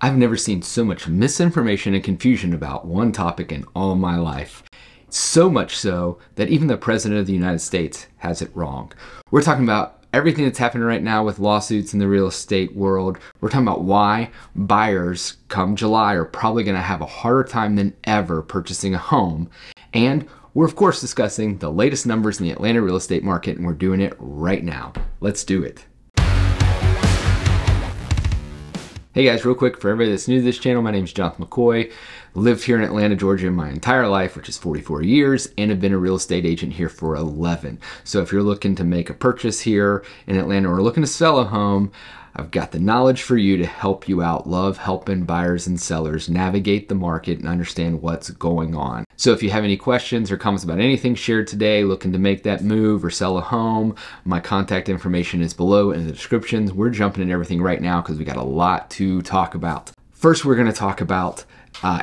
I've never seen so much misinformation and confusion about one topic in all my life. So much so that even the President of the United States has it wrong. We're talking about everything that's happening right now with lawsuits in the real estate world. We're talking about why buyers come July are probably going to have a harder time than ever purchasing a home. And we're of course discussing the latest numbers in the Atlanta real estate market, and we're doing it right now. Let's do it. Hey guys, real quick for everybody that's new to this channel, my name is Jonathan McCoy. Lived here in Atlanta, Georgia my entire life, which is 44 years, and have been a real estate agent here for 11. So if you're looking to make a purchase here in Atlanta or looking to sell a home, I've got the knowledge for you to help you out. Love helping buyers and sellers navigate the market and understand what's going on. So if you have any questions or comments about anything shared today, looking to make that move or sell a home, my contact information is below in the descriptions. We're jumping in everything right now because we got a lot to talk about. First, we're going to talk about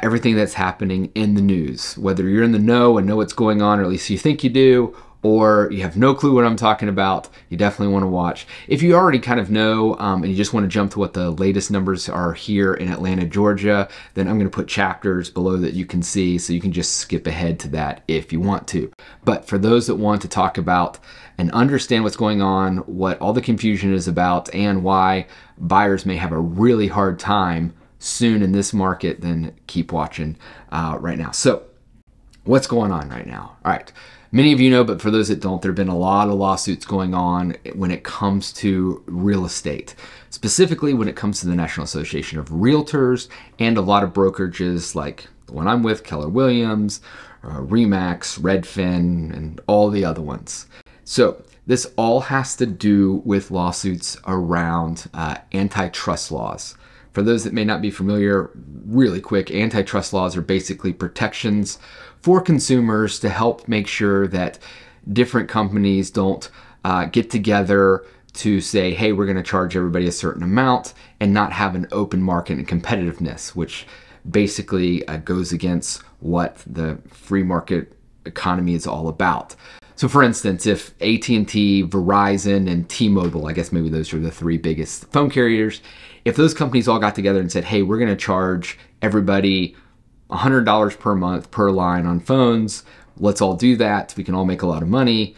everything that's happening in the news. Whether you're in the know and know what's going on, or at least you think you do, or you have no clue what I'm talking about, you definitely want to watch. If you already kind of know and you just want to jump to what the latest numbers are here in Atlanta, Georgia, then I'm going to put chapters below that you can see, so you can just skip ahead to that if you want to. But for those that want to talk about and understand what's going on, what all the confusion is about, and why buyers may have a really hard time soon in this market, then keep watching right now. So what's going on right now? All right. Many of you know, but for those that don't, there have been a lot of lawsuits going on when it comes to real estate, specifically when it comes to the National Association of Realtors and a lot of brokerages like the one I'm with, Keller Williams, Remax, Redfin, and all the other ones. So this all has to do with lawsuits around antitrust laws. For those that may not be familiar, really quick, antitrust laws are basically protections for consumers to help make sure that different companies don't get together to say, hey, we're going to charge everybody a certain amount, and not have an open market and competitiveness, which basically goes against what the free market economy is all about. So for instance, if AT&T, Verizon, and T-Mobile, I guess maybe those are the three biggest phone carriers, if those companies all got together and said, hey, we're going to charge everybody $100 per month per line on phones, let's all do that, we can all make a lot of money,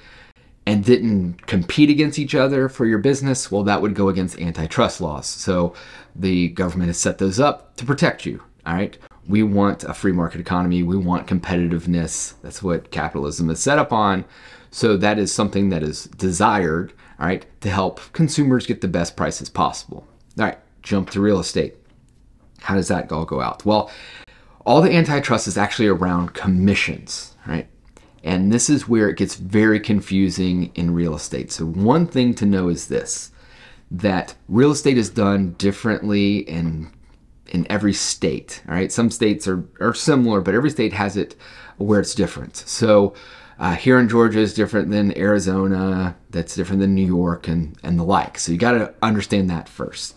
and didn't compete against each other for your business, well, that would go against antitrust laws. So the government has set those up to protect you, all right? We want a free market economy. We want competitiveness. That's what capitalism is set up on. So that is something that is desired, all right, to help consumers get the best prices possible. All right, jump to real estate. How does that all go out? Well, all the antitrust is actually around commissions, right? And this is where it gets very confusing in real estate. So one thing to know is this, that real estate is done differently in every state, all right? Some states are similar, but every state has it where it's different. So here in Georgia is different than Arizona, that's different than New York, and the like. So you got to understand that first.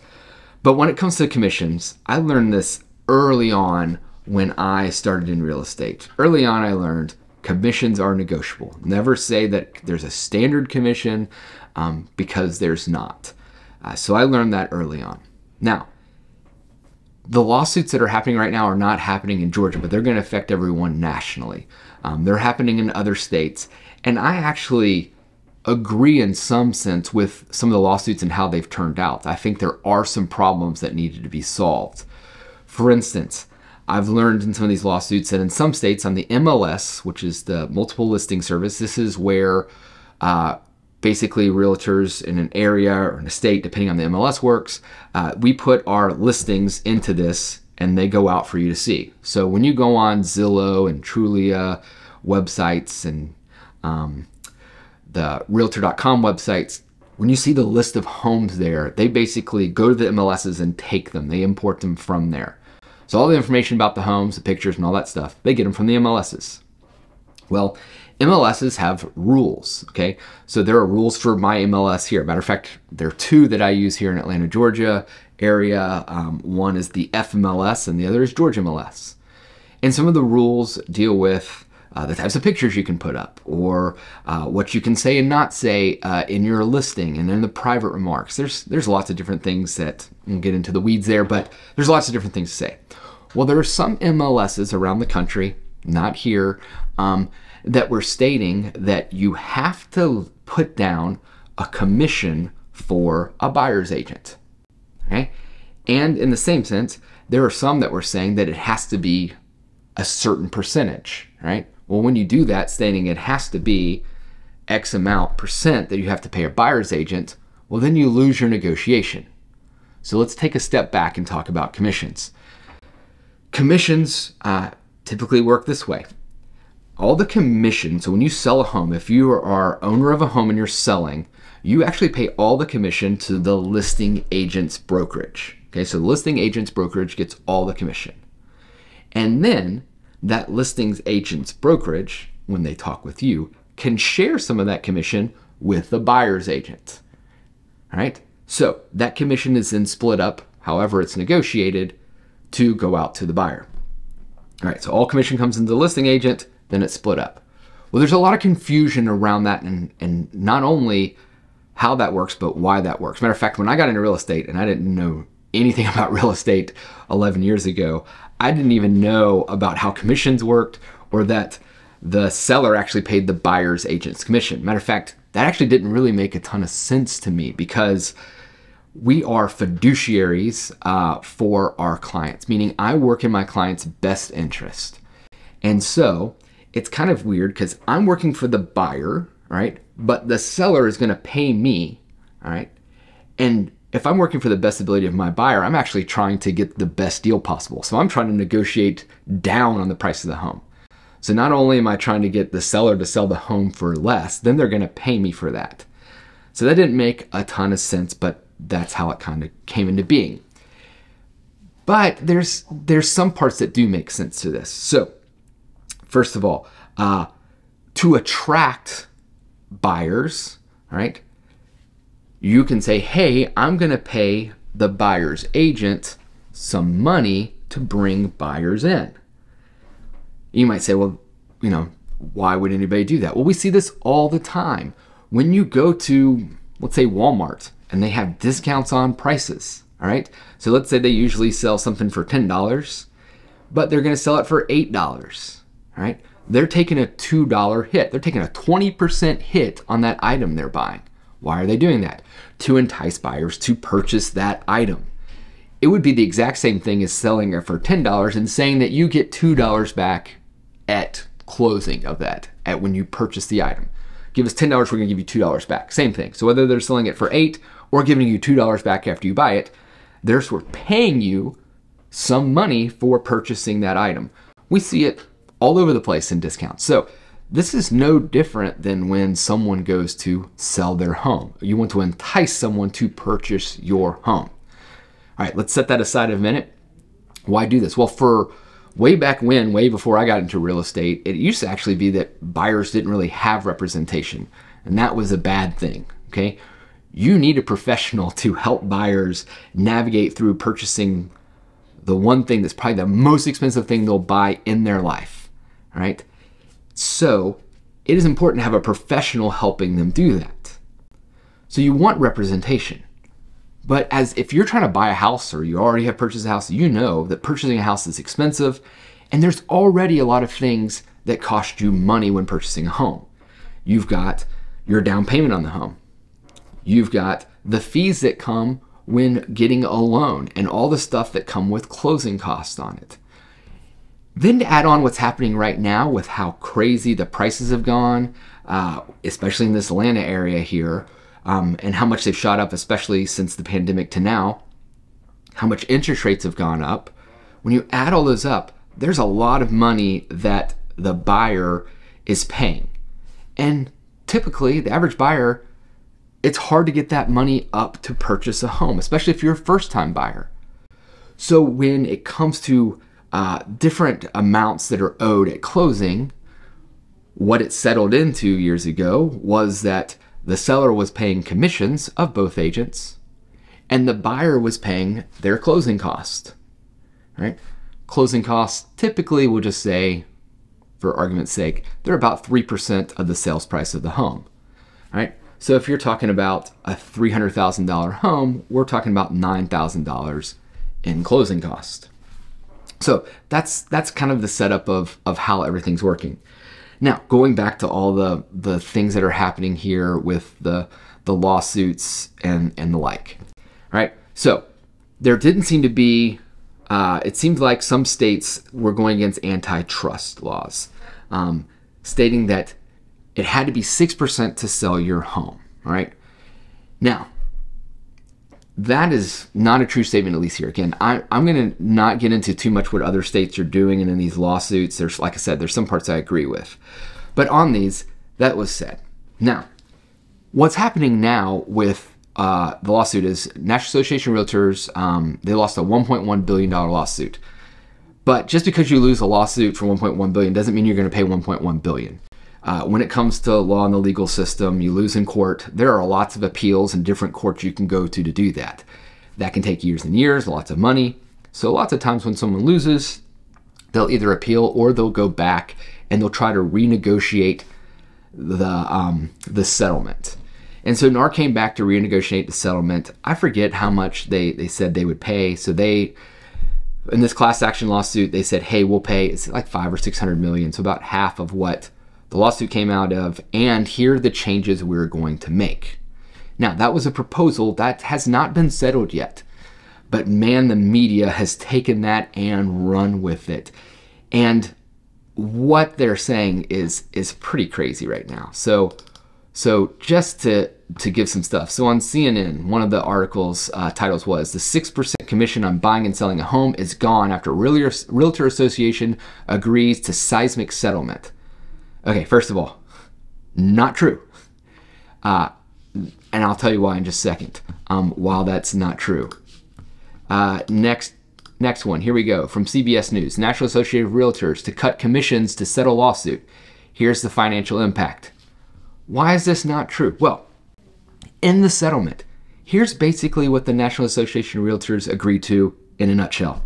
But when it comes to commissions, I learned this early on when I started in real estate. Early on, I learned commissions are negotiable. Never say that there's a standard commission because there's not. So I learned that early on. Now, the lawsuits that are happening right now are not happening in Georgia, but they're going to affect everyone nationally. They're happening in other states. And I actually agree in some sense with some of the lawsuits and how they've turned out. I think there are some problems that needed to be solved. For instance, I've learned in some of these lawsuits that in some states on the MLS, which is the multiple listing service, this is where basically realtors in an area or in a state, depending on the MLS works, we put our listings into this and they go out for you to see. So when you go on Zillow and Trulia websites and the Realtor.com websites, when you see the list of homes there, they basically go to the MLSs and take them. They import them from there. So all the information about the homes, the pictures, and all that stuff, they get them from the MLSs. Well, MLSs have rules, okay? So there are rules for my MLS here. Matter of fact, there are two that I use here in Atlanta, Georgia area. One is the FMLS and the other is Georgia MLS. And some of the rules deal with the types of pictures you can put up, or what you can say and not say in your listing and in the private remarks. There's lots of different things that we'll get into the weeds there, but there's lots of different things to say. Well, there are some MLSs around the country, not here, that were stating that you have to put down a commission for a buyer's agent. Okay? And in the same sense, there are some that were saying that it has to be a certain percentage, right? Well, when you do that, stating it has to be X amount percent that you have to pay a buyer's agent, well, then you lose your negotiation. So let's take a step back and talk about commissions. Commissions typically work this way. All the commissions, so when you sell a home, if you are owner of a home and you're selling, you actually pay all the commission to the listing agent's brokerage. Okay, so the listing agent's brokerage gets all the commission. And then that listings agent's brokerage, when they talk with you, can share some of that commission with the buyer's agent. All right, so that commission is then split up, however it's negotiated, to go out to the buyer. All right, so all commission comes into the listing agent, then it's split up. Well, there's a lot of confusion around that, and not only how that works, but why that works. Matter of fact, when I got into real estate, and I didn't know anything about real estate 11 years ago, I didn't even know about how commissions worked, or that the seller actually paid the buyer's agent's commission. Matter of fact, that actually didn't really make a ton of sense to me, because we are fiduciaries for our clients, meaning I work in my client's best interest. And so it's kind of weird because I'm working for the buyer, right? But the seller is going to pay me, all right? And if I'm working for the best ability of my buyer, I'm actually trying to get the best deal possible. So I'm trying to negotiate down on the price of the home. So not only am I trying to get the seller to sell the home for less, then they're going to pay me for that. So that didn't make a ton of sense, but that's how it kind of came into being. But there's some parts that do make sense to this. So first of all, to attract buyers, all right, you can say, hey, I'm going to pay the buyer's agent some money to bring buyers in. You might say, well, you know, why would anybody do that? Well, we see this all the time. When you go to, let's say, Walmart, and they have discounts on prices, all right? So let's say they usually sell something for $10, but they're going to sell it for $8, all right? They're taking a $2 hit. They're taking a 20% hit on that item they're buying. Why are they doing that? To entice buyers to purchase that item. It would be the exact same thing as selling it for $10 and saying that you get $2 back at closing of that, at when you purchase the item. Give us $10, we're going to give you $2 back. Same thing. So whether they're selling it for $8 or giving you $2 back after you buy it, they're sort of paying you some money for purchasing that item. We see it all over the place in discounts. So this is no different than when someone goes to sell their home. You want to entice someone to purchase your home. All right, let's set that aside a minute. Why do this? Well, for way back when, way before I got into real estate, it used to actually be that buyers didn't really have representation, and that was a bad thing, okay? You need a professional to help buyers navigate through purchasing the one thing that's probably the most expensive thing they'll buy in their life, all right? So it is important to have a professional helping them do that. So you want representation. But as if you're trying to buy a house, or you already have purchased a house, you know that purchasing a house is expensive, and there's already a lot of things that cost you money when purchasing a home. You've got your down payment on the home. You've got the fees that come when getting a loan and all the stuff that come with closing costs on it. Then to add on what's happening right now with how crazy the prices have gone, especially in this Atlanta area here, and how much they've shot up, especially since the pandemic to now, how much interest rates have gone up. When you add all those up, there's a lot of money that the buyer is paying. And typically, the average buyer, it's hard to get that money up to purchase a home, especially if you're a first-time buyer. So when it comes to different amounts that are owed at closing, what it settled into years ago was that the seller was paying commissions of both agents, and the buyer was paying their closing cost, right? Closing costs typically, we'll just say for argument's sake, they're about 3% of the sales price of the home, right? So if you're talking about a $300,000 home, we're talking about $9,000 in closing costs. So that's kind of the setup of how everything's working. Now, going back to all the things that are happening here with the lawsuits and the like, right? So there didn't seem to be, it seemed like some states were going against antitrust laws, stating that it had to be 6% to sell your home, all right? Now, that is not a true statement, at least here. Again, I'm going to not get into too much what other states are doing and in these lawsuits. There's, like I said, there's some parts I agree with. But on these, that was said. Now, what's happening now with the lawsuit is National Association of Realtors, they lost a $1.1 billion lawsuit. But just because you lose a lawsuit for $1.1 billion doesn't mean you're going to pay $1.1 billion. When it comes to law and the legal system, you lose in court. There are lots of appeals and different courts you can go to do that. That can take years and years, lots of money. So lots of times when someone loses, they'll either appeal or they'll go back and they'll try to renegotiate the settlement. And so NAR came back to renegotiate the settlement. I forget how much they said they would pay. So they, in this class action lawsuit, they said, hey, we'll pay, it's like 500 or 600 million. So about half of what the lawsuit came out of, and here are the changes we're going to make. Now, that was a proposal that has not been settled yet, but man, the media has taken that and run with it. And what they're saying is pretty crazy right now. So just to give some stuff. So on CNN, one of the articles titles was, the 6% commission on buying and selling a home is gone after Realtor Association agrees to seismic settlement. Okay, first of all, not true. And I'll tell you why in just a second, while that's not true. Next one, here we go. From CBS News, National Association of Realtors to cut commissions to settle lawsuit. Here's the financial impact. Why is this not true? Well, in the settlement, here's basically what the National Association of Realtors agreed to in a nutshell.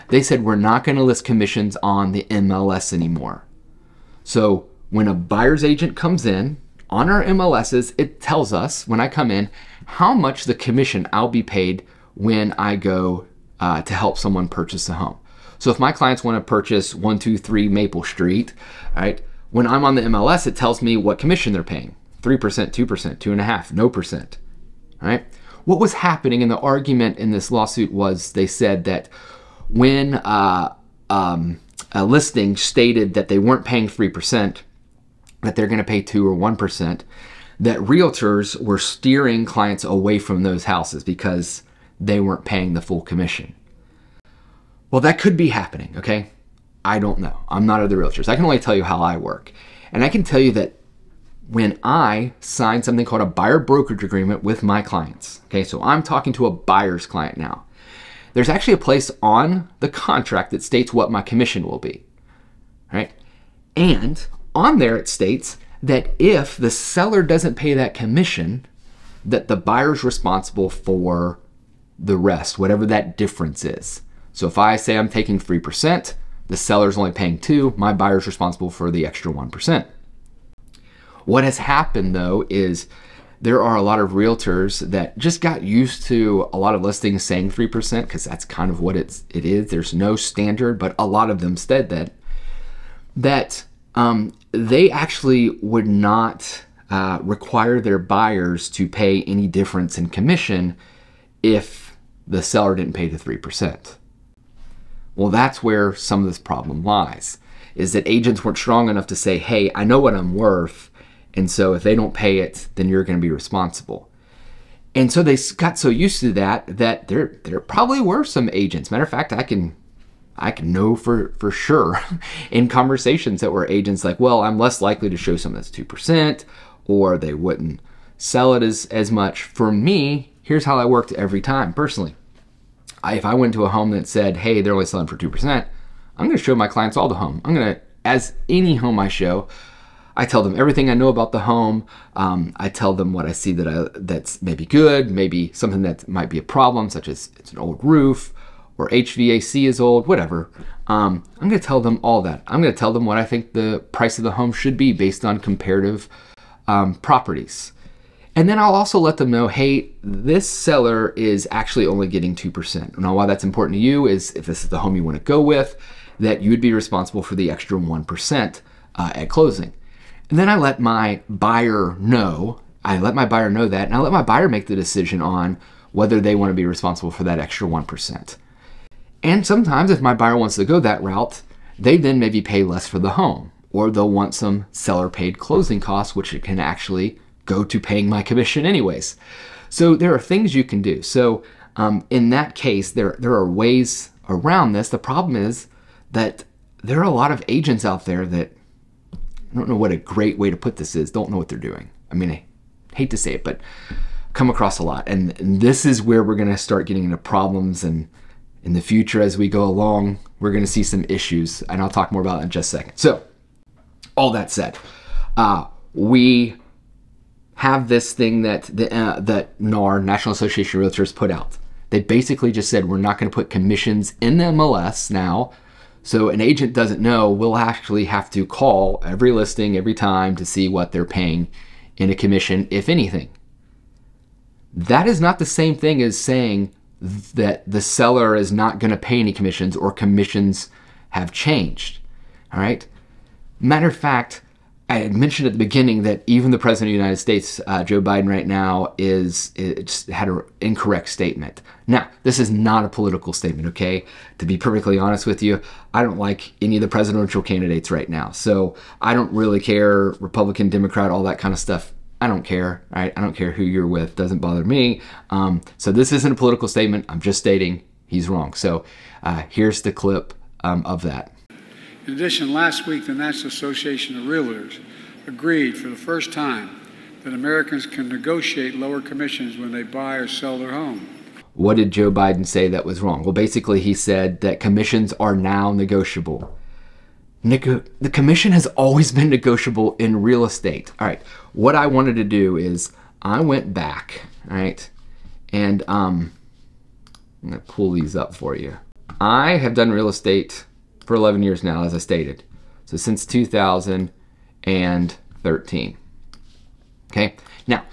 They said, we're not going to list commissions on the MLS anymore. So when a buyer's agent comes in, on our MLSs, it tells us when I come in how much the commission I'll be paid when I go to help someone purchase a home. So if my clients want to purchase 123 Maple Street, right, when I'm on the MLS, it tells me what commission they're paying. 3%, 2%, 2.5%, no percent, right? What was happening in the argument in this lawsuit was they said that when a listing stated that they weren't paying 3%, that they're going to pay 2 or 1%, that realtors were steering clients away from those houses because they weren't paying the full commission. Well, that could be happening, okay? I don't know. I'm not other realtors. I can only tell you how I work. And I can tell you that when I sign something called a buyer brokerage agreement with my clients, okay, so I'm talking to a buyer's client now, there's actually a place on the contract that states what my commission will be, right? And on there it states that if the seller doesn't pay that commission, that the buyer's responsible for the rest, whatever that difference is. So if I say I'm taking 3%, the seller's only paying 2%, my buyer's responsible for the extra 1%. What has happened though is there are a lot of realtors that just got used to a lot of listings saying 3% because that's kind of what it is. There's no standard, but a lot of them said that they actually would not require their buyers to pay any difference in commission if the seller didn't pay the 3%. Well, that's where some of this problem lies, is that agents weren't strong enough to say, hey, I know what I'm worth, and so if they don't pay it, then you're going to be responsible. And so they got so used to that there probably were some agents. Matter of fact, I can know for sure in conversations that were agents like, well, I'm less likely to show someone that's 2%, or they wouldn't sell it as much. For me, here's how I worked every time personally. If I went to a home that said, hey, they're only selling for 2%, I'm going to show my clients all the home. I'm going to, as any home I show, I tell them everything I know about the home. I tell them what I see that's maybe good, maybe something that might be a problem, such as it's an old roof or HVAC is old, whatever. I'm going to tell them all that. I'm going to tell them what I think the price of the home should be based on comparative properties. And then I'll also let them know, hey, this seller is actually only getting 2%. Now, why that's important to you is if this is the home you want to go with, that you would be responsible for the extra 1% at closing. And then I let my buyer know. I let my buyer know that, and I let my buyer make the decision on whether they want to be responsible for that extra 1%. And sometimes if my buyer wants to go that route, they then maybe pay less for the home, or they'll want some seller paid closing costs, which it can actually go to paying my commission anyways. So there are things you can do. So in that case, there are ways around this. The problem is that there are a lot of agents out there that, I don't know what a great way to put this is, don't know what they're doing. I mean, I hate to say it, but come across a lot. And this is where we're going to start getting into problems. And in the future, as we go along, we're going to see some issues. And I'll talk more about that in just a second. So all that said, we have this thing that that NAR, National Association of Realtors, put out. They basically just said we're not going to put commissions in the MLS now. So an agent doesn't know, we'll actually have to call every listing every time to see what they're paying in a commission, if anything. That is not the same thing as saying that the seller is not going to pay any commissions or commissions have changed. All right. Matter of fact, I had mentioned at the beginning that even the President of the United States, Joe Biden, right now just had an incorrect statement. Now, this is not a political statement, okay? To be perfectly honest with you, I don't like any of the presidential candidates right now. So I don't really care, Republican, Democrat, all that kind of stuff. I don't care, right? I don't care who you're with. Doesn't bother me. So this isn't a political statement. I'm just stating he's wrong. So here's the clip of that. In addition, last week, the National Association of Realtors agreed for the first time that Americans can negotiate lower commissions when they buy or sell their home. What did Joe Biden say that was wrong? Well, basically, he said that commissions are now negotiable. The commission has always been negotiable in real estate. All right, what I wanted to do is I went back, all right, and I'm going to pull these up for you. I have done real estate for 11 years now, as I stated. So since 2013. Okay. Now,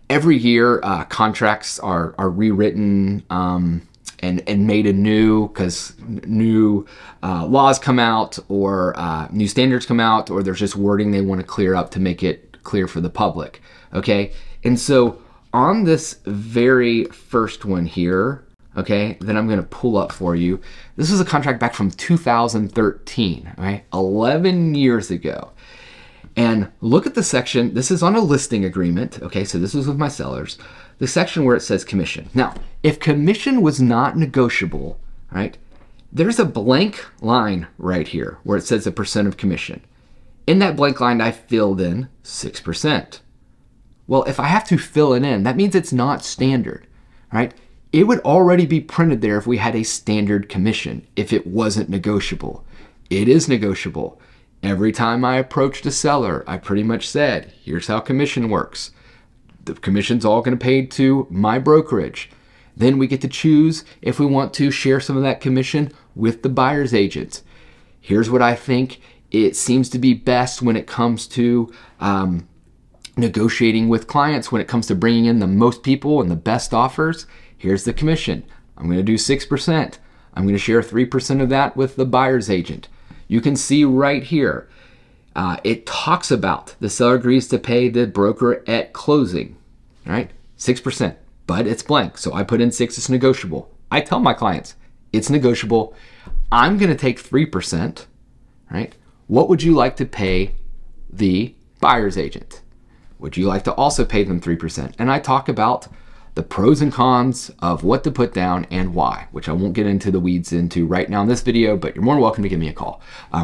every year contracts are rewritten and made anew because new laws come out or new standards come out, or there's just wording they want to clear up to make it clear for the public. Okay. And so on this very first one here, okay, then I'm going to pull up for you. This is a contract back from 2013, right? 11 years ago. And look at the section. This is on a listing agreement. Okay, so this is with my sellers. The section where it says commission. Now, if commission was not negotiable, right, there's a blank line right here where it says a percent of commission. In that blank line, I filled in 6%. Well, if I have to fill it in, that means it's not standard, right? It would already be printed there if we had a standard commission, if it wasn't negotiable. It is negotiable. Every time I approached a seller, I pretty much said, here's how commission works. The commission's all going to pay to my brokerage. Then we get to choose if we want to share some of that commission with the buyer's agent. Here's what I think it seems to be best when it comes to negotiating with clients, when it comes to bringing in the most people and the best offers. Here's the commission. I'm going to do 6%. I'm going to share 3% of that with the buyer's agent. You can see right here, it talks about the seller agrees to pay the broker at closing, right? 6%, but it's blank. So I put in 6, it's negotiable. I tell my clients, it's negotiable. I'm going to take 3%, right? What would you like to pay the buyer's agent? Would you like to also pay them 3%? And I talk about the pros and cons of what to put down and why, which I won't get into the weeds into right now in this video, but you're more than welcome to give me a call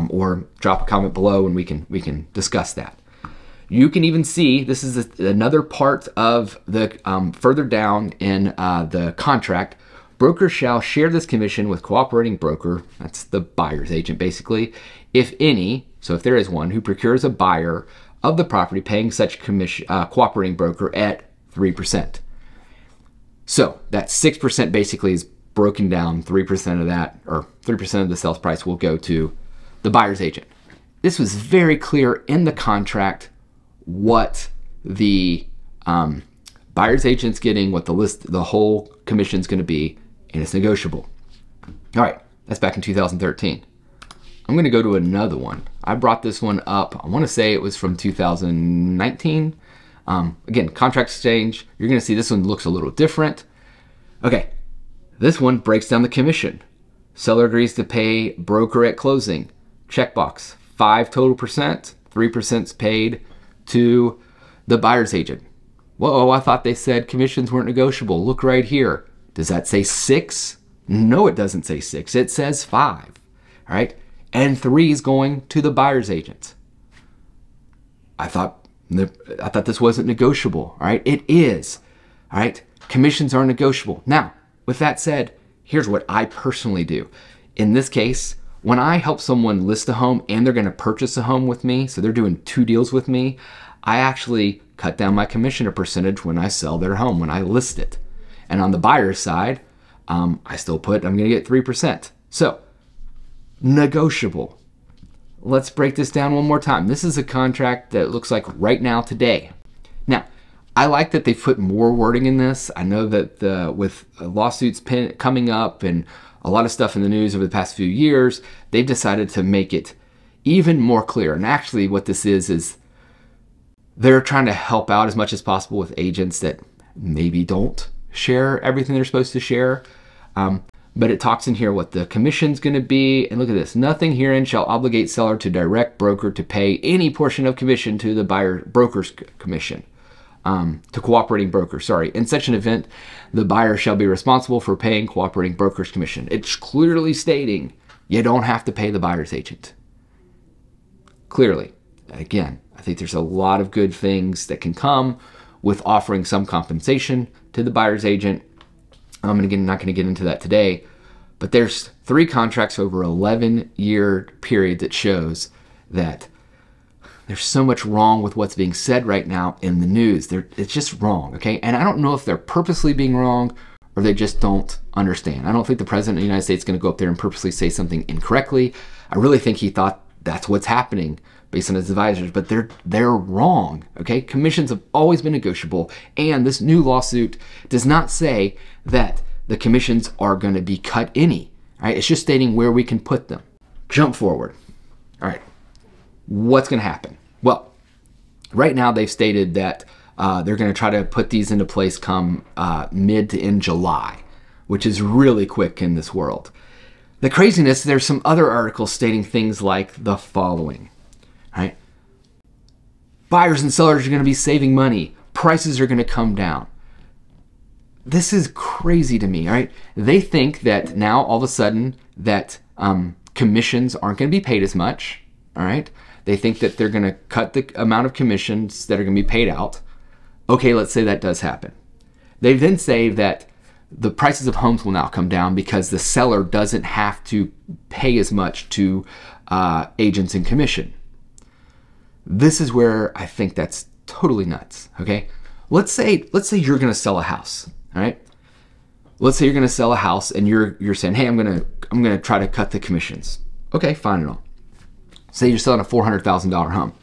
or drop a comment below and we can discuss that. You can even see, this is another part of the further down in the contract. Broker shall share this commission with cooperating broker, that's the buyer's agent basically, if any, so if there is one, who procures a buyer of the property paying such commission, cooperating broker at 3%. So that 6% basically is broken down, 3% of that, or 3% of the sales price will go to the buyer's agent. This was very clear in the contract what the buyer's agent's getting, what the whole commission's going to be, and it's negotiable. All right, that's back in 2013. I'm going to go to another one. I brought this one up. I want to say it was from 2019. Again, contract exchange. You're going to see this one looks a little different. Okay, this one breaks down the commission. Seller agrees to pay broker at closing. Checkbox. 5 total percent. 3% is paid to the buyer's agent. Whoa, I thought they said commissions weren't negotiable. Look right here. Does that say 6? No, it doesn't say 6. It says 5. All right, and 3 is going to the buyer's agent. I thought this wasn't negotiable. All right, it is. All right, commissions are negotiable. Now, with that said, here's what I personally do. In this case, when I help someone list a home and they're going to purchase a home with me, so they're doing 2 deals with me, I actually cut down my commission a percentage when I sell their home, when I list it. And on the buyer's side, I still put, I'm going to get 3%. So, negotiable. Let's break this down one more time. This is a contract that looks like right now, today. Now, I like that they put more wording in this. I know that with lawsuits coming up and a lot of stuff in the news over the past few years, they've decided to make it even more clear. And actually what this is they're trying to help out as much as possible with agents that maybe don't share everything they're supposed to share. But it talks in here what the commission's going to be. And look at this. Nothing herein shall obligate seller to direct broker to pay any portion of commission to the broker's commission. To cooperating broker, sorry. In such an event, the buyer shall be responsible for paying cooperating broker's commission. It's clearly stating you don't have to pay the buyer's agent. Clearly. Again, I think there's a lot of good things that can come with offering some compensation to the buyer's agent. I'm not going to get into that today, but there's 3 contracts over 11-year period that shows that there's so much wrong with what's being said right now in the news. It's just wrong, okay? And I don't know if they're purposely being wrong or they just don't understand. I don't think the President of the United States is going to go up there and purposely say something incorrectly. I really think he thought that's what's happening based on his advisors, but they're wrong, okay? Commissions have always been negotiable, and this new lawsuit does not say that the commissions are going to be cut any, right? It's just stating where we can put them. Jump forward. All right, what's going to happen? Well, right now they've stated that they're going to try to put these into place come mid to end July, which is really quick in this world. The craziness, there's some other articles stating things like the following. Right? Buyers and sellers are going to be saving money. Prices are going to come down. This is crazy to me, all right? They think that now all of a sudden that commissions aren't going to be paid as much, all right? They think that they're going to cut the amount of commissions that are going to be paid out. Okay, let's say that does happen. They then say that the prices of homes will now come down because the seller doesn't have to pay as much to agents in commission. This is where I think that's totally nuts, okay? Let's say you're going to sell a house, all right? Let's say you're going to sell a house and you're saying, "Hey, I'm going to try to cut the commissions." Okay, fine and all. Say you're selling a $400,000 home.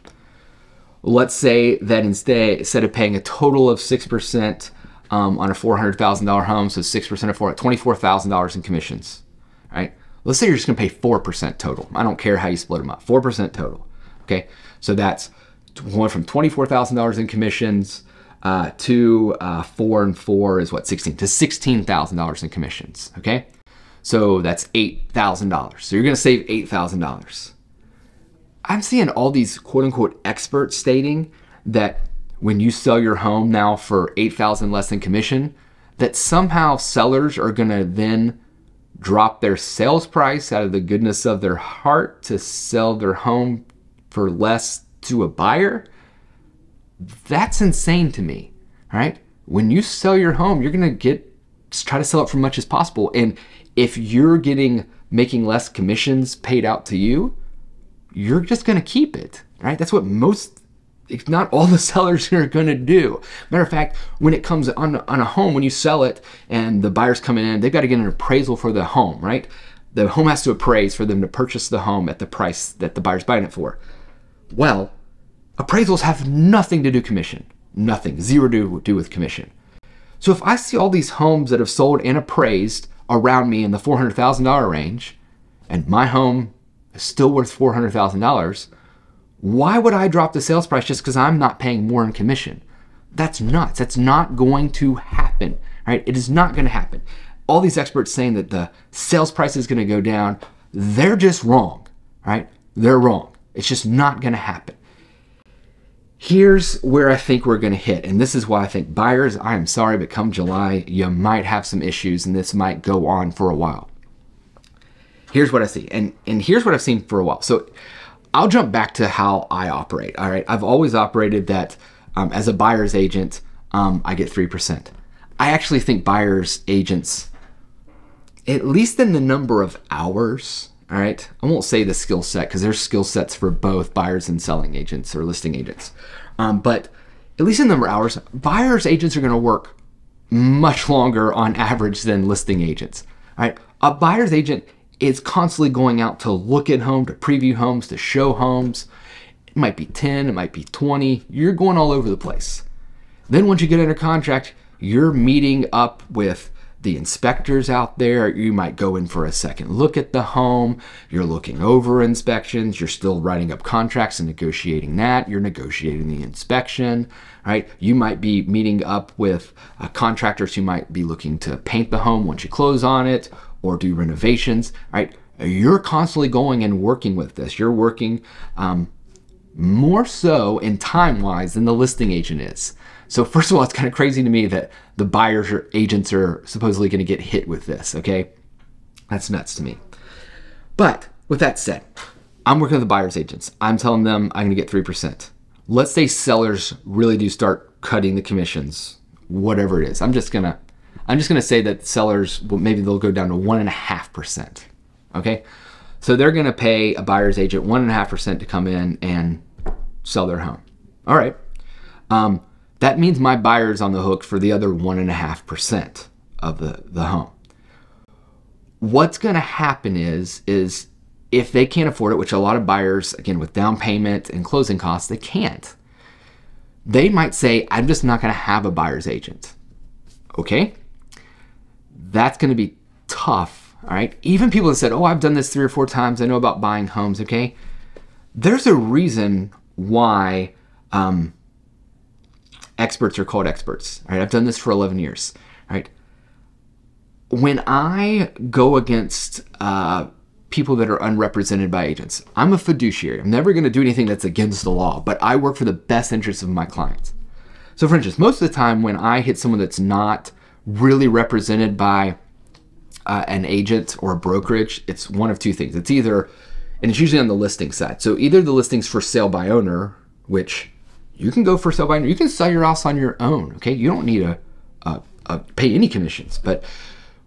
Let's say that instead of paying a total of 6% on a $400,000 home, so 6% of $24,000 in commissions, right? Let's say you're just going to pay 4% total. I don't care how you split them up, 4% total. Okay, so that's going from $24,000 in commissions to 4 and 4 is what, 16, to $16,000 in commissions. Okay, so that's $8,000. So you're going to save $8,000. I'm seeing all these quote unquote experts stating that when you sell your home now for $8,000 less than commission, that somehow sellers are going to then drop their sales price out of the goodness of their heart to sell their home for less to a buyer. That's insane to me, all right? When you sell your home, you're going to try to sell it for as much as possible. And if you're making less commissions paid out to you, you're just going to keep it, right? That's what most not all the sellers are going to do. Matter of fact, when it comes on a home, when you sell it and the buyer's coming in, they've got to get an appraisal for the home, right? The home has to appraise for them to purchase the home at the price that the buyer's buying it for. Well, appraisals have nothing to do commission. Nothing. Zero to do with commission. So if I see all these homes that have sold and appraised around me in the $400,000 range, and my home is still worth $400,000, why would I drop the sales price just because I'm not paying more in commission? That's nuts. That's not going to happen, right? It is not going to happen. All these experts saying that the sales price is going to go down, they're just wrong, right? They're wrong. It's just not going to happen. Here's where I think we're going to hit, and this is why I think buyers, I am sorry, but come July, you might have some issues, and this might go on for a while. Here's what I see, and here's what I've seen for a while. So I'll jump back to how I operate, all right? I've always operated that as a buyer's agent, I get 3%. I actually think buyer's agents, at least in the number of hours, all right, I won't say the skill set because there's skill sets for both buyers and selling agents or listing agents. But at least in the number of hours, buyer's agents are going to work much longer on average than listing agents. All right, a buyer's agent is constantly going out to look at homes, to preview homes, to show homes. It might be 10, it might be 20. You're going all over the place. Then once you get under contract, you're meeting up with the inspectors out there. You might go in for a second look at the home. You're looking over inspections. You're still writing up contracts and negotiating that. You're negotiating the inspection, right? You might be meeting up with contractors who might be looking to paint the home once you close on it or do renovations, right? You're constantly going and working with this. You're working more so in time-wise than the listing agent is. So first of all, it's kind of crazy to me that the buyers or agents are supposedly going to get hit with this, okay? That's nuts to me. But with that said, I'm working with the buyer's agents. I'm telling them I'm going to get 3%. Let's say sellers really do start cutting the commissions, whatever it is. I'm just gonna say that sellers, well, maybe they'll go down to 1.5%, okay? So they're going to pay a buyer's agent 1.5% to come in and sell their home. All right. That means my buyer's on the hook for the other 1.5% of the home. What's going to happen is if they can't afford it, which a lot of buyers, again, with down payment and closing costs, they can't. They might say, I'm just not going to have a buyer's agent. Okay? That's going to be tough, all right? Even people that said, oh, I've done this 3 or 4 times. I know about buying homes, okay? There's a reason why experts are called experts. All right, I've done this for 11 years. All right, when I go against people that are unrepresented by agents, I'm a fiduciary. I'm never going to do anything that's against the law, but I work for the best interests of my clients. So, for instance, most of the time when I hit someone that's not really represented by an agent or a brokerage, it's one of two things. It's either, and it's usually on the listing side. So either the listing's for sale by owner, which you can go for sale by owner. You can sell your house on your own, okay? You don't need to pay any commissions. But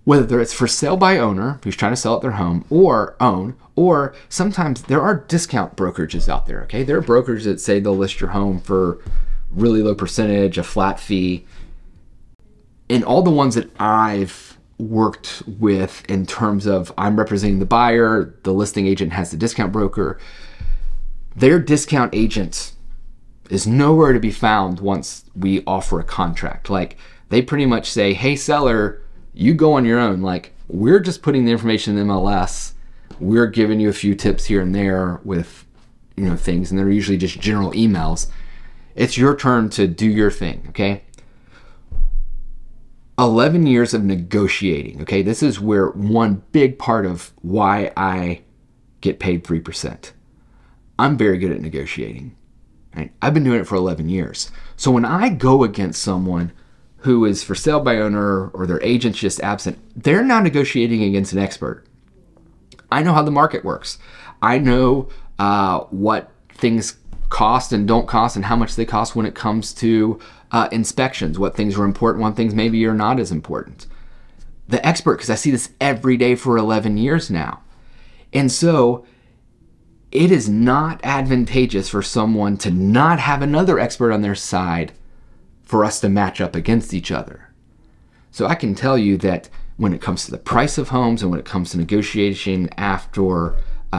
whether it's for sale by owner, who's trying to sell at their home, or own, or sometimes there are discount brokerages out there, okay? There are brokers that say they'll list your home for really low percentage, a flat fee. And all the ones that I've worked with in terms of I'm representing the buyer, the listing agent has the discount broker, their discount agent is nowhere to be found once we offer a contract. Like, they pretty much say, hey, seller, you go on your own. Like, we're just putting the information in MLS. We're giving you a few tips here and there with, things, and they're usually just general emails. It's your turn to do your thing, okay? 11 years of negotiating, okay? This is where one big part of why I get paid 3%. I'm very good at negotiating. Right? I've been doing it for 11 years. So when I go against someone who is for sale by owner or their agent's just absent, they're not negotiating against an expert. I know how the market works. I know what things cost and don't cost and how much they cost when it comes to inspections, what things are important, what things maybe are not as important. The expert, because I see this every day for 11 years now. And so it is not advantageous for someone to not have another expert on their side for us to match up against each other. So I can tell you that when it comes to the price of homes and when it comes to negotiation after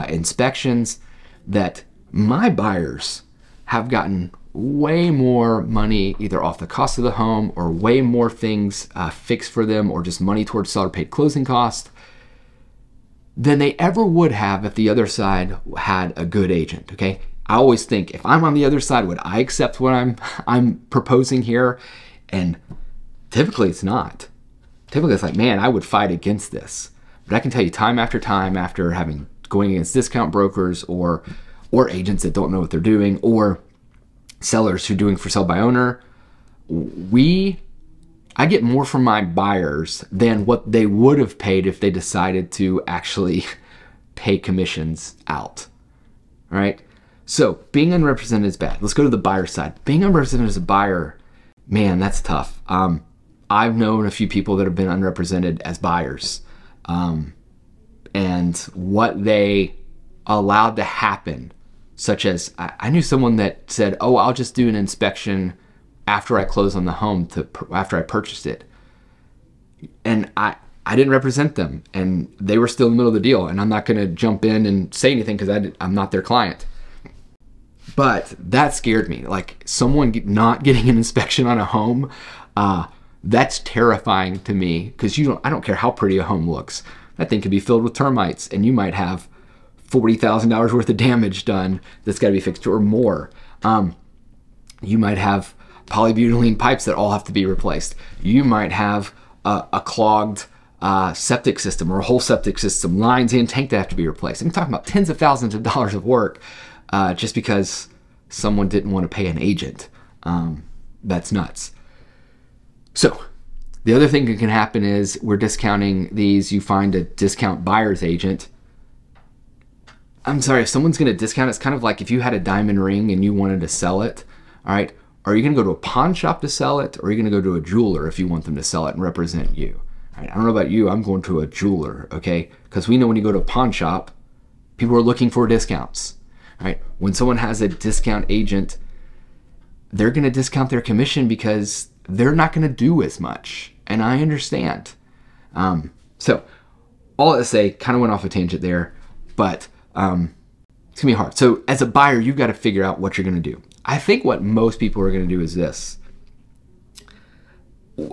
inspections, that my buyers have gotten way more money either off the cost of the home or way more things fixed for them or just money towards seller paid closing costs than they ever would have if the other side had a good agent, okay? I always think, if I'm on the other side, would I accept what I'm proposing here? And typically it's not. Typically it's like, man, I would fight against this. But I can tell you time after time, after going against discount brokers or agents that don't know what they're doing, or sellers who are doing for sale by owner, I get more from my buyers than what they would have paid if they decided to actually pay commissions out. All right? So being unrepresented is bad. Let's go to the buyer side. Being unrepresented as a buyer, man, that's tough. I've known a few people that have been unrepresented as buyers, and what they allowed to happen, such as I knew someone that said, oh, I'll just do an inspection after I close on the home, after I purchased it. And I didn't represent them, and they were still in the middle of the deal, and I'm not going to jump in and say anything because I'm not their client. But that scared me. Like, someone not getting an inspection on a home, that's terrifying to me, because I don't care how pretty a home looks. That thing could be filled with termites, and you might have $40,000 worth of damage done that's got to be fixed, or more. You might have polybutylene pipes that all have to be replaced. You might have a clogged septic system, or a whole septic system, lines and tank that have to be replaced. I'm talking about tens of thousands of dollars of work just because someone didn't want to pay an agent. That's nuts. So the other thing that can happen is we're discounting these. You find a discount buyer's agent. I'm sorry, if someone's going to discount, it's kind of like if you had a diamond ring and you wanted to sell it, all right? Are you going to go to a pawn shop to sell it, or are you going to go to a jeweler if you want them to sell it and represent you? All right, I don't know about you, I'm going to a jeweler, okay? Because we know when you go to a pawn shop, people are looking for discounts, all right? When someone has a discount agent, they're going to discount their commission because they're not going to do as much, and I understand. So all that to say, kind of went off a tangent there, but it's going to be hard. So as a buyer, you've got to figure out what you're going to do. I think what most people are going to do is this.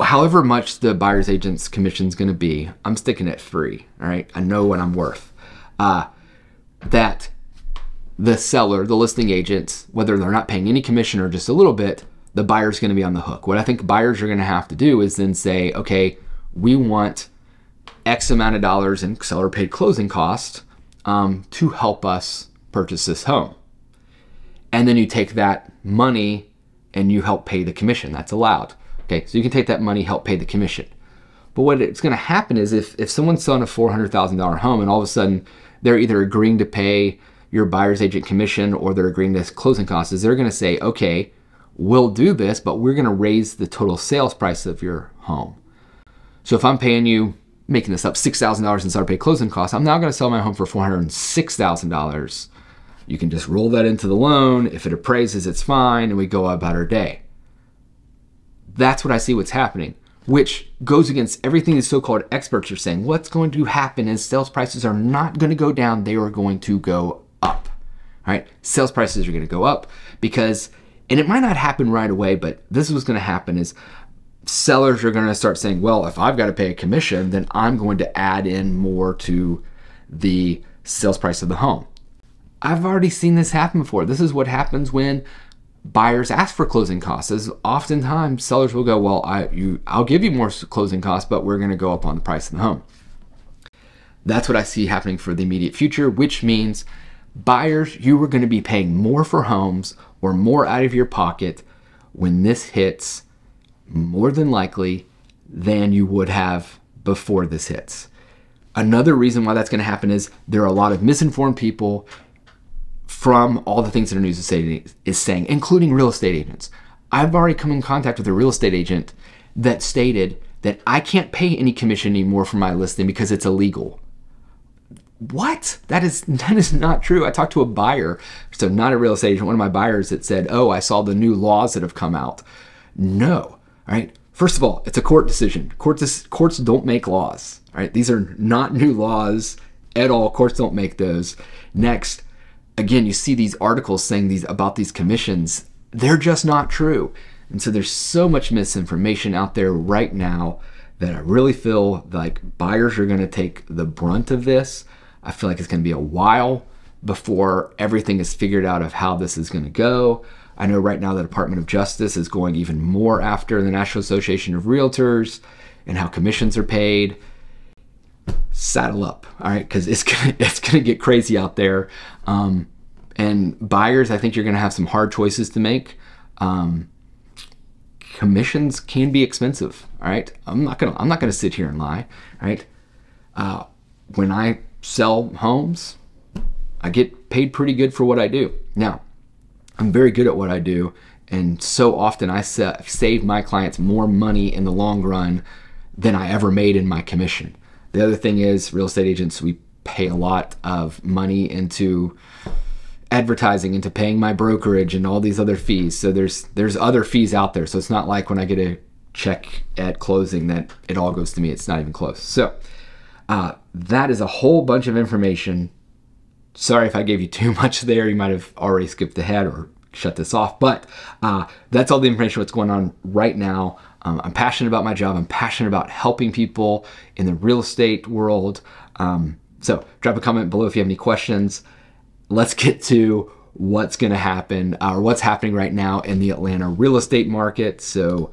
However much the buyer's agent's commission is going to be, I'm sticking at free, all right? I know what I'm worth. That the seller, the listing agent, whether they're not paying any commission or just a little bit, the buyer's going to be on the hook. What I think buyers are going to have to do is then say, okay, we want X amount of dollars in seller paid closing costs to help us purchase this home. And then you take that money and you help pay the commission. That's allowed. Okay, so you can take that money, help pay the commission. But what it's going to happen is if someone's selling a $400,000 home and all of a sudden they're either agreeing to pay your buyer's agent commission or they're agreeing to closing costs, is they're going to say, okay, we'll do this, but we're going to raise the total sales price of your home. So if I'm paying you, making this up, $6,000 in seller paid closing costs, I'm now going to sell my home for $406,000. You can just roll that into the loan. If it appraises, it's fine, and we go about our day. That's what I see what's happening, which goes against everything the so-called experts are saying. What's going to happen is sales prices are not going to go down. They are going to go up, all right? Sales prices are going to go up because, and it might not happen right away, but this is what's going to happen is sellers are going to start saying, well, if I've got to pay a commission, then I'm going to add in more to the sales price of the home. I've already seen this happen before. This is what happens when buyers ask for closing costs. Is oftentimes sellers will go, well, I'll give you more closing costs, but we're going to go up on the price of the home. That's what I see happening for the immediate future, which means buyers, you are going to be paying more for homes or more out of your pocket when this hits, more than likely, than you would have before this hits. Another reason why that's going to happen is there are a lot of misinformed people from all the things that our news is saying, including real estate agents. I've already come in contact with a real estate agent that stated that I can't pay any commission anymore for my listing because it's illegal. what? That is not true. I talked to a buyer, so not a real estate agent, one of my buyers that said, oh, I saw the new laws that have come out. No, all right? First of all, it's a court decision. Courts don't make laws, all right? These are not new laws at all. Courts don't make those. Next, again, you see these articles saying about these commissions. They're just not true. And so there's so much misinformation out there right now that I really feel like buyers are going to take the brunt of this. I feel like it's going to be a while before everything is figured out of how this is going to go. I know right now the Department of Justice is going even more after the National Association of Realtors and how commissions are paid. Saddle up, all right, because it's gonna get crazy out there. And buyers, I think you're gonna have some hard choices to make. Commissions can be expensive, all right. I'm not gonna sit here and lie, all right. When I sell homes, I get paid pretty good for what I do. Now, I'm very good at what I do, and so often I save my clients more money in the long run than I ever made in my commission. The other thing is, real estate agents, we pay a lot of money into advertising, into paying my brokerage and all these other fees. So there's other fees out there. So it's not like when I get a check at closing that it all goes to me. It's not even close. So that is a whole bunch of information. Sorry if I gave you too much there. You might have already skipped ahead or shut this off. But that's all the information what's going on right now. I'm passionate about my job. I'm passionate about helping people in the real estate world. So drop a comment below if you have any questions. Let's get to what's going to happen or what's happening right now in the Atlanta real estate market. So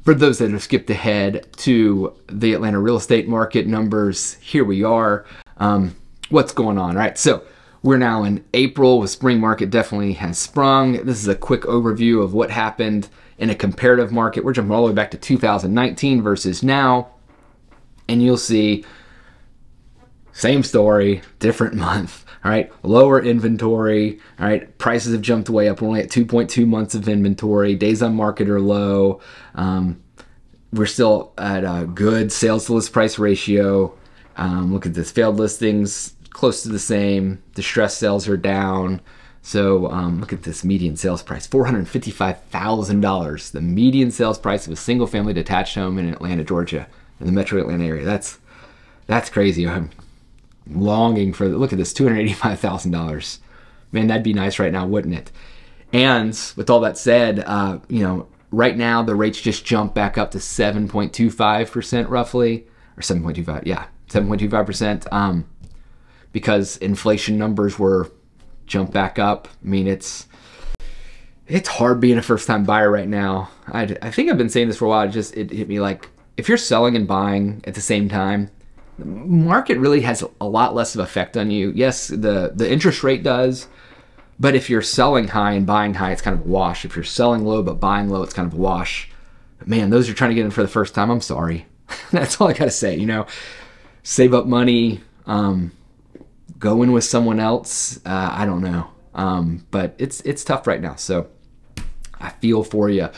for those that have skipped ahead to the Atlanta real estate market numbers, here we are. What's going on, right? So we're now in April. The spring market definitely has sprung. This is a quick overview of what happened in a comparative market. We're jumping all the way back to 2019 versus now. And you'll see same story, different month, all right? Lower inventory, all right? Prices have jumped way up. We're only at 2.2 months of inventory. Days on market are low. We're still at a good sales to list price ratio. Look at this, failed listings, close to the same. Distressed sales are down. So look at this median sales price, $455,000. The median sales price of a single family detached home in Atlanta, Georgia, in the metro Atlanta area. That's crazy. I'm longing for, look at this, $285,000. Man, that'd be nice right now, wouldn't it? And with all that said, right now the rates just jumped back up to 7.25% roughly, or 7.25, yeah, 7.25%, because inflation numbers were jumped back up. I mean, it's hard being a first-time buyer right now. I think I've been saying this for a while. It hit me like, if you're selling and buying at the same time, the market really has a lot less of effect on you. Yes, the interest rate does, but if you're selling high and buying high, it's kind of a wash. If you're selling low but buying low, it's kind of a wash. But man, those who are trying to get in for the first time, I'm sorry. That's all I gotta say. Save up money, go in with someone else. I don't know, but it's tough right now. So I feel for you.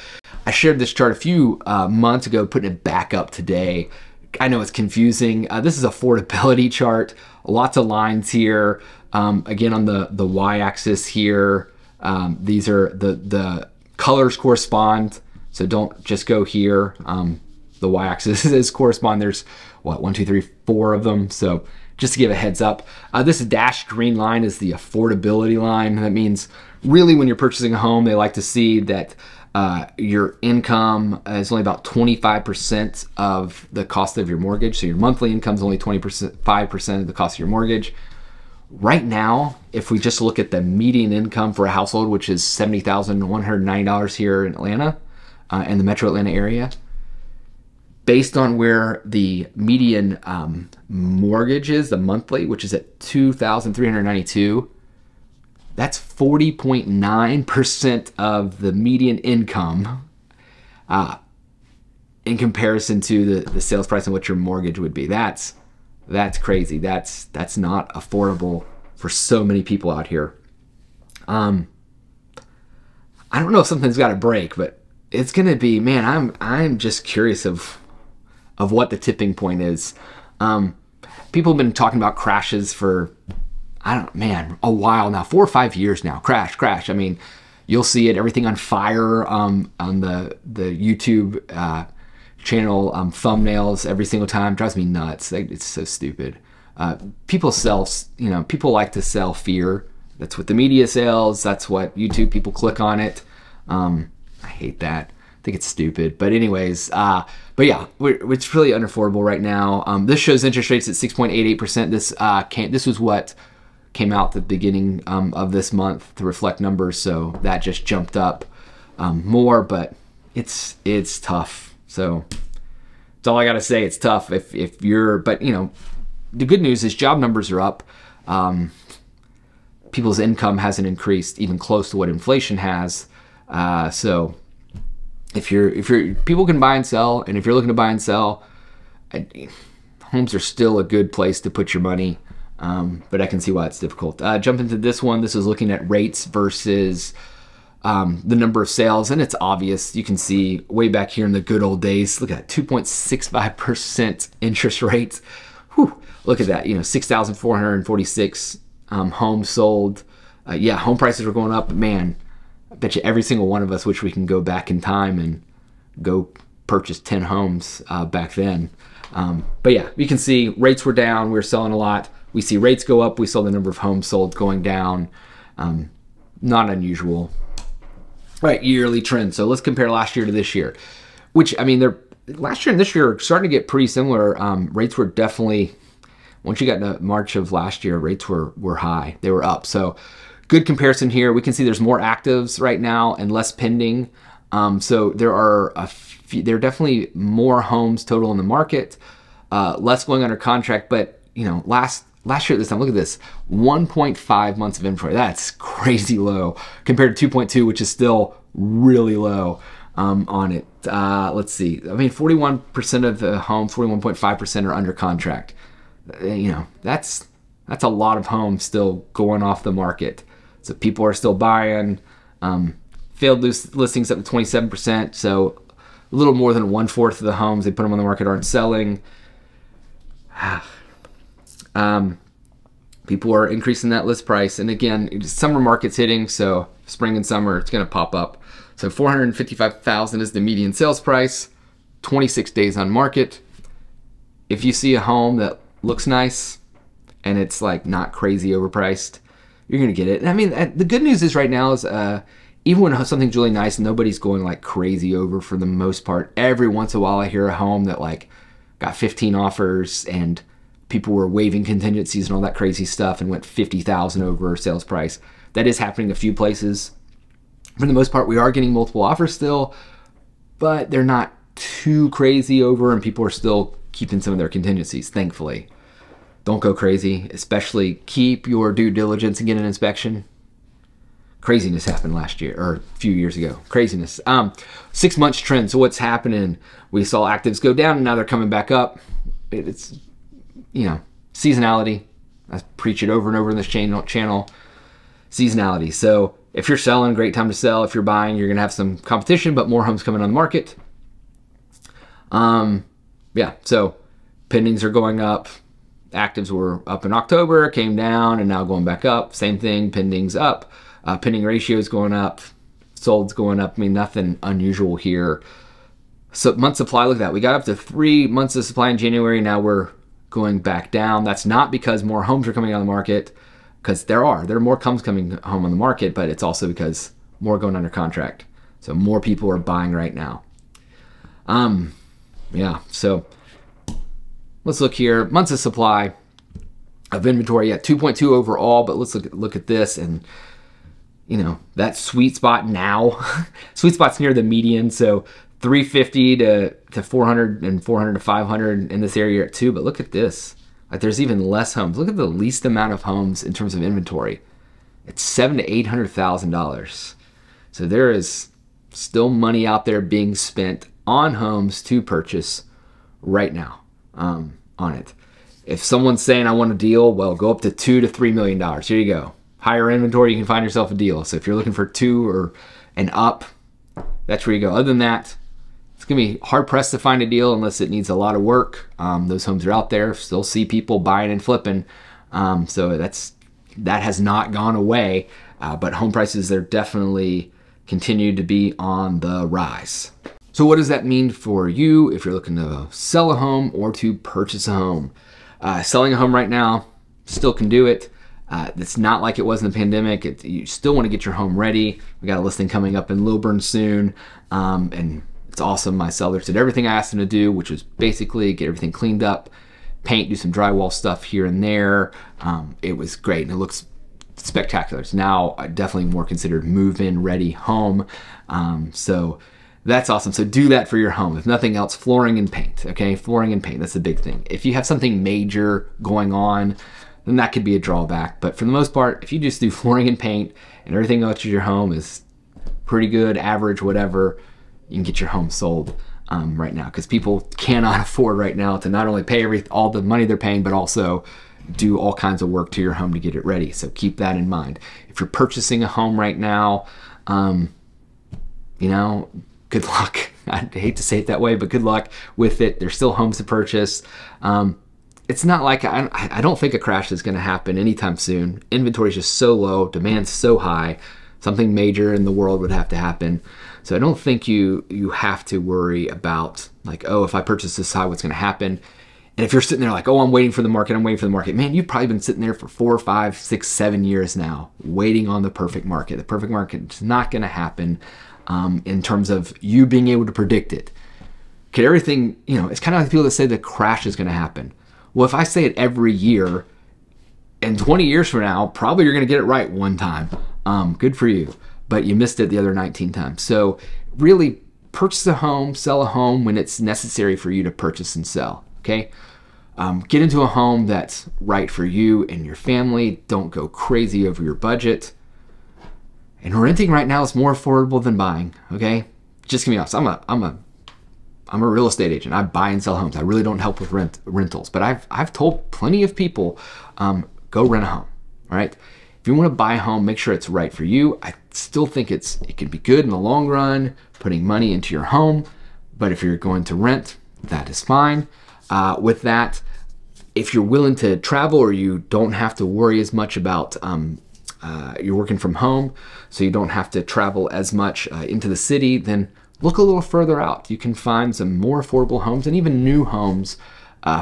I shared this chart a few months ago, putting it back up today. I know it's confusing. This is affordability chart. Lots of lines here. Again, on the y-axis here, these are the colors correspond. So don't just go here. The y-axis is correspond. There's what, 1, 2, 3, 4 of them. So just to give a heads up, this dashed green line is the affordability line. That means really when you're purchasing a home, they like to see that your income is only about 25% of the cost of your mortgage. So your monthly income is only 5% of the cost of your mortgage. Right now, if we just look at the median income for a household, which is $70,190 here in Atlanta, in the metro Atlanta area, based on where the median mortgage is, the monthly, which is at $2,392, that's 40.9% of the median income in comparison to the sales price and what your mortgage would be. That's crazy. That's not affordable for so many people out here. I don't know if something's got to break, but it's gonna be, man, I'm just curious of what the tipping point is. people have been talking about crashes for, a while now, 4 or 5 years now. Crash. I mean, you'll see it, everything on fire on the YouTube channel thumbnails every single time. It drives me nuts. It's so stupid. People like to sell fear. That's what the media sells. That's what YouTube people click on it. I hate that. I think it's stupid. But anyways, but yeah, it's really unaffordable right now. This shows interest rates at 6.88%. This was what came out the beginning of this month to reflect numbers, so that just jumped up more. But it's tough. So that's all I gotta say. It's tough if you're. But the good news is job numbers are up. People's income hasn't increased even close to what inflation has. So if people can buy and sell, and if you're looking to buy and sell, homes are still a good place to put your money. But I can see why it's difficult. Jump into this one. This is looking at rates versus the number of sales, and it's obvious. You can see way back here in the good old days. Look at that, 2.65% interest rates. Whew, look at that. 6,446 homes sold. Yeah, home prices are going up. But man, I bet you every single one of us wish we can go back in time and go purchase 10 homes back then. But yeah, you can see rates were down. We were selling a lot. We see rates go up. We saw the number of homes sold going down. Not unusual. Right, yearly trend. So let's compare last year to this year, which, I mean, last year and this year are starting to get pretty similar. Rates were definitely, once you got to March of last year, rates were high. They were up. So good comparison here. We can see there's more actives right now and less pending. So there are definitely more homes total in the market, less going under contract. But last year at this time, look at this, 1.5 months of inventory. That's crazy low compared to 2.2, which is still really low on it. Let's see. I mean, 41% of the homes, 41.5% are under contract. That's a lot of homes still going off the market. So people are still buying. Failed listings up to 27%. So a little more than 1/4 of the homes they put them on the market aren't selling. People are increasing that list price, and again, summer market's hitting, so spring and summer it's going to pop up. So $455,000 is the median sales price, 26 days on market. If you see a home that looks nice and it's like not crazy overpriced, you're going to get it. And I mean, the good news is right now is even when something's really nice, nobody's going like crazy over for the most part. Every once in a while I hear a home that like got 15 offers and people were waiving contingencies and all that crazy stuff and went 50,000 over sales price. That is happening a few places. For the most part, we are getting multiple offers still, but they're not too crazy over, and people are still keeping some of their contingencies, thankfully. Don't go crazy, especially keep your due diligence and get an inspection. Craziness happened last year, or a few years ago. Craziness. 6 months trend. So what's happening? We saw actives go down and now they're coming back up. It's seasonality. I preach it over and over in this channel. Seasonality. So if you're selling, great time to sell. If you're buying, you're gonna have some competition, but more homes coming on the market. Yeah, so pendings are going up. Actives were up in October, came down, and now going back up. Same thing, pendings up. Pending ratios going up. Sold's going up. I mean, nothing unusual here. So month supply, look at that. We got up to 3 months of supply in January. Now we're going back down. That's not because more homes are coming on the market, because there are more homes coming home on the market, but it's also because more going under contract. So more people are buying right now. Yeah, so let's look here. Months of supply of inventory, 2.2 overall, but let's look at this, and that sweet spot now, sweet spot's near the median, so 350 to 400 and 400 to 500 in this area at 2, but look at this. Like, there's even less homes. Look at the least amount of homes in terms of inventory. It's $700,000 to $800,000. So there is still money out there being spent on homes to purchase right now on it. If someone's saying I want a deal, well, go up to $2 to $3 million. Here you go. Higher inventory, you can find yourself a deal. So if you're looking for 2 or and up, that's where you go. Other than that, it's going to be hard pressed to find a deal unless it needs a lot of work. Those homes are out there. Still see people buying and flipping. So that has not gone away. But home prices, they're definitely continue to be on the rise. So what does that mean for you if you're looking to sell a home or to purchase a home? Selling a home right now, still can do it. It's not like it was in the pandemic. You still want to get your home ready. We got a listing coming up in Lilburn soon. And it's awesome. My seller did everything I asked him to do, which was basically get everything cleaned up, paint, do some drywall stuff here and there. It was great and it looks spectacular. It's now definitely more considered move-in ready home. So that's awesome. So do that for your home. If nothing else, flooring and paint, okay? Flooring and paint, that's the big thing. If you have something major going on, then that could be a drawback. But for the most part, if you just do flooring and paint and everything else in your home is pretty good, average, whatever, you can get your home sold right now, because people cannot afford right now to not only pay all the money they're paying, but also do all kinds of work to your home to get it ready. So keep that in mind. If you're purchasing a home right now, you know, good luck. I hate to say it that way, but good luck with it. There's still homes to purchase. It's not like, I don't think a crash is going to happen anytime soon. Inventory is just so low, demand's so high. Something major in the world would have to happen. So I don't think you have to worry about like, oh, if I purchase this high, what's going to happen? And if you're sitting there like, oh, I'm waiting for the market, man, you've probably been sitting there for 4, 5, 6, 7 years now, waiting on the perfect market. The perfect market is not going to happen in terms of you being able to predict it. Okay, everything, you know, it's kind of like people that say the crash is going to happen. Well, if I say it every year, and 20 years from now, probably you're going to get it right one time. Good for you. But you missed it the other 19 times. So really purchase a home, sell a home when it's necessary for you to purchase and sell, okay? Get into a home that's right for you and your family. Don't go crazy over your budget. And renting right now is more affordable than buying, okay? Just gonna be honest, I'm a real estate agent. I buy and sell homes. I really don't help with rentals, but I've told plenty of people, go rent a home, all right? If you want to buy a home, make sure it's right for you. I still think it can be good in the long run, putting money into your home, but if you're going to rent, that is fine. With that, if you're willing to travel or you don't have to worry as much about, you're working from home, so you don't have to travel as much into the city, then look a little further out. You can find some more affordable homes and even new homes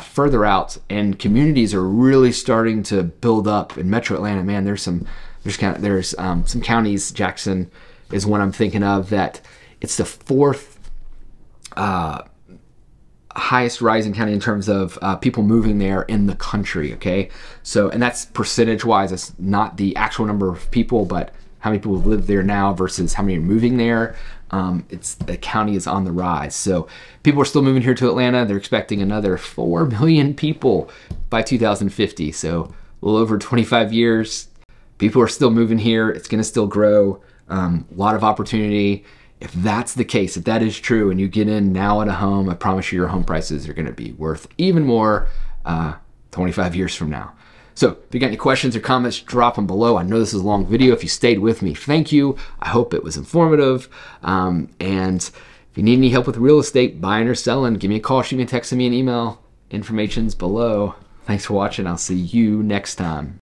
further out, and communities are really starting to build up in Metro Atlanta. Man, there's some counties. Jackson is one I'm thinking of, that it's the 4th highest rising county in terms of people moving there in the country. Okay, so, and that's percentage wise. It's not the actual number of people, but how many people live there now versus how many are moving there. The county is on the rise. So people are still moving here to Atlanta. They're expecting another 4 million people by 2050. So a little over 25 years, people are still moving here. It's going to still grow. A lot of opportunity. If that's the case, if that is true, and you get in now at a home, I promise you your home prices are going to be worth even more 25 years from now. So if you got any questions or comments, drop them below. I know this is a long video. If you stayed with me, thank you. I hope it was informative. And if you need any help with real estate, buying or selling, give me a call, shoot me a text, send me an email. Information's below. Thanks for watching. I'll see you next time.